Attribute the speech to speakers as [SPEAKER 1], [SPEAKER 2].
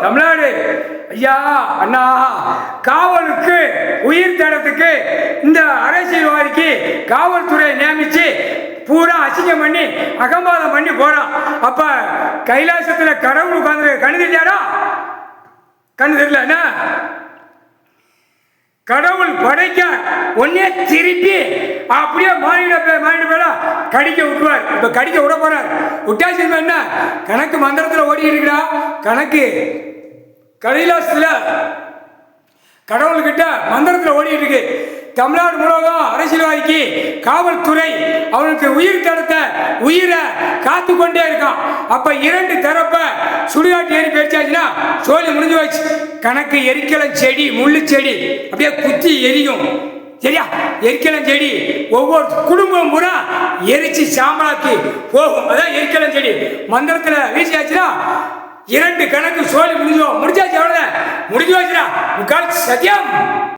[SPEAKER 1] தமிழ்நாடு ஐயா அண்ணா காவலுக்கு உயிர் தரத்துக்கு இந்த அரசியல்வாதிக்கு காவல்துறை நியமிச்சு பூரா அசிங்கம் பண்ணி அகம்பாதம் பண்ணி போறான். அப்ப கைலாசத்துல கடவுள் உட்கார்ந்து கண்ணு தெரியாடா? கண்ணு தெரியல என்ன? கடவுள் படைக்க ஒன்னே திருப்பி அப்படியே மாறிட கடிக்க விட்டுவார். இப்ப கடிக்க விட போறார். விட்டாச்சு என்ன கணக்கு மந்திரத்துல ஓடிட்டு இருக்கிறா? கணக்கு கைலாசத்துல கடவுள்கிட்ட மந்திரத்துல ஓடிட்டு இருக்கு. தமிழ்நாடு முழுவதும் அரசியல்வாதிக்கு காவல்துறை அவனுக்கு உயிர் தடுத்த உயிரை காத்து கொண்டே இருக்கான். அப்ப இரண்டு தரப்ப சுடுகாட்டு ஏறி பேச்சாச்சுன்னா சோழி முடிஞ்சு வச்சு கணக்கு எரிக்கலம் செடி முள்ளு செடி அப்படியே குத்தி எரியும். சரியா? எரிக்கலம் செடி ஒவ்வொரு குடும்பம் பூரா எரிச்சு சாம்பலாக்கி போகும். அதான் எரிக்கலம் செடி மந்திரத்துல வீசியாச்சுன்னா இரண்டு கணக்கு சோழி முடிஞ்சாச்சு. அவ்வளவுதான் முடிஞ்சு வச்சுடா. முக்கால் சத்தியம்.